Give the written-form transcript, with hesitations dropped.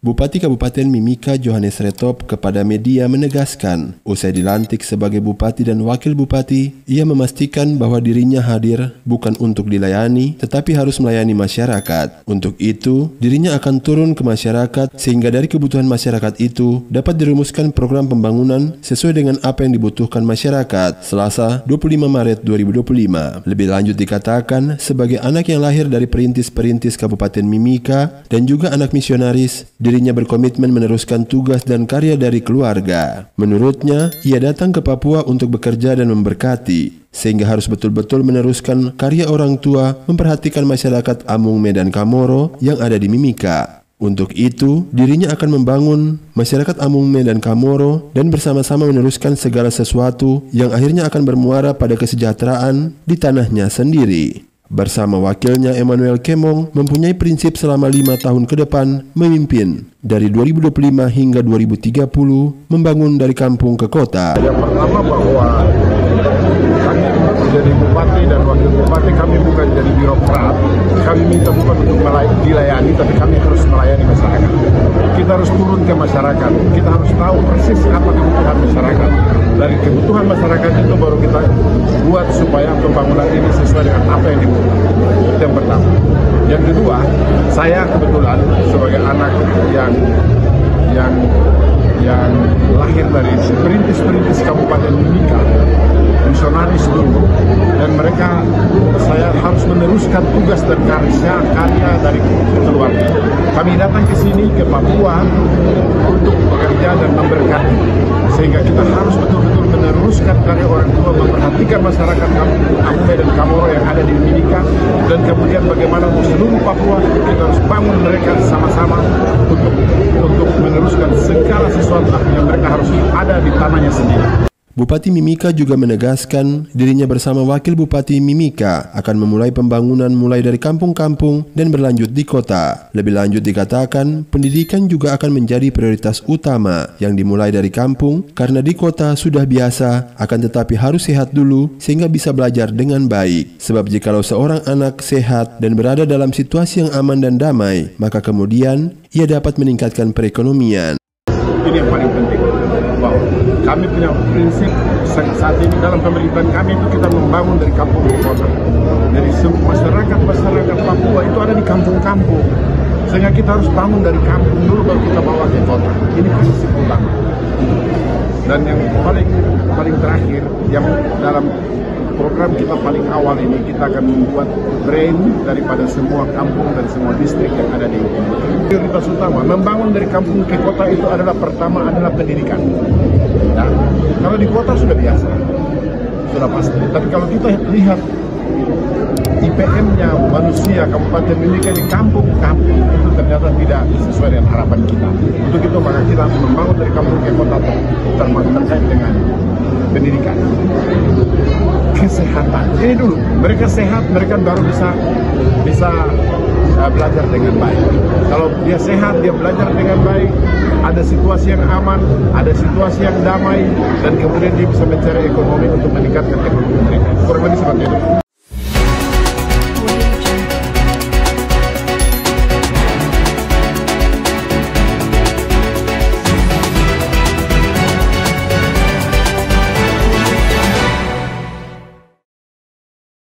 Bupati Kabupaten Mimika Johannes Retop kepada media menegaskan, usai dilantik sebagai Bupati dan Wakil Bupati, ia memastikan bahwa dirinya hadir bukan untuk dilayani, tetapi harus melayani masyarakat. Untuk itu, dirinya akan turun ke masyarakat sehingga dari kebutuhan masyarakat itu dapat dirumuskan program pembangunan sesuai dengan apa yang dibutuhkan masyarakat. Selasa, 25 Maret 2025. Lebih lanjut dikatakan, sebagai anak yang lahir dari perintis-perintis Kabupaten Mimika dan juga anak misionaris, dirinya berkomitmen meneruskan tugas dan karya dari keluarga. Menurutnya, ia datang ke Papua untuk bekerja dan memberkati, sehingga harus betul-betul meneruskan karya orang tua memperhatikan masyarakat Amung Medan Kamoro yang ada di Mimika. Untuk itu, dirinya akan membangun masyarakat Amung Medan Kamoro dan bersama-sama meneruskan segala sesuatu yang akhirnya akan bermuara pada kesejahteraan di tanahnya sendiri. Bersama wakilnya Emmanuel Kemong mempunyai prinsip selama 5 tahun ke depan memimpin dari 2025 hingga 2030 membangun dari kampung ke kota. Yang pertama bahwa kami menjadi bupati dan wakil bupati, kami bukan jadi birokrat. Kami minta bukan untuk dilayani, tapi kami harus melayani masyarakat. Kita harus turun ke masyarakat. Kita harus tahu persis apa kebutuhan masyarakat. Dari kebutuhan masyarakat itu baru kita buat supaya pembangunan ini sesuai dengan apa yang dibutuhkan. Itu yang pertama. Yang kedua, saya kebetulan sebagai anak yang lahir dari perintis-perintis Kabupaten Mimika, misionaris dulu, dan mereka, saya harus meneruskan tugas dan karya dari keluarga. Kami datang ke sini, ke Papua, untuk bekerja dan memberkati, sehingga kita harus betul-betul meneruskan karya orang tua, memperhatikan masyarakat Amung Medan Kamoro yang ada di Mimika, dan kemudian bagaimana seluruh Papua kita harus bangun mereka sama-sama untuk meneruskan segala sesuatu yang mereka harus ada di tanahnya sendiri. Bupati Mimika juga menegaskan dirinya bersama Wakil Bupati Mimika akan memulai pembangunan mulai dari kampung-kampung dan berlanjut di kota. Lebih lanjut dikatakan, pendidikan juga akan menjadi prioritas utama yang dimulai dari kampung karena di kota sudah biasa, akan tetapi harus sehat dulu sehingga bisa belajar dengan baik. Sebab jikalau seorang anak sehat dan berada dalam situasi yang aman dan damai, maka kemudian ia dapat meningkatkan perekonomian. Ini yang paling penting, bahwa kami punya prinsip saat ini dalam pemerintahan kami itu kita membangun dari kampung ke kota. Jadi masyarakat Papua itu ada di kampung-kampung, sehingga kita harus bangun dari kampung dulu baru kita bawa ke kota. Ini prinsip utama. Dan yang paling terakhir, yang dalam program kita paling awal ini, kita akan membuat brain daripada semua kampung dan semua distrik yang ada di Indonesia. Prioritas utama membangun dari kampung ke kota itu adalah pertama adalah pendidikan. Nah, kalau di kota sudah biasa, sudah pasti. Tapi kalau kita lihat IPM-nya manusia Kabupaten Mimika di kampung-kampung itu ternyata tidak sesuai dengan harapan kita. Untuk itu maka kita harus membangun dari kampung ke kota terkait dengan pendidikan, kesehatan. Ini dulu, mereka sehat, mereka baru bisa belajar dengan baik. Kalau dia sehat, dia belajar dengan baik, ada situasi yang aman, ada situasi yang damai, dan kemudian dia bisa mencari ekonomi untuk meningkatkan ekonomi mereka. Kurang lebih seperti itu.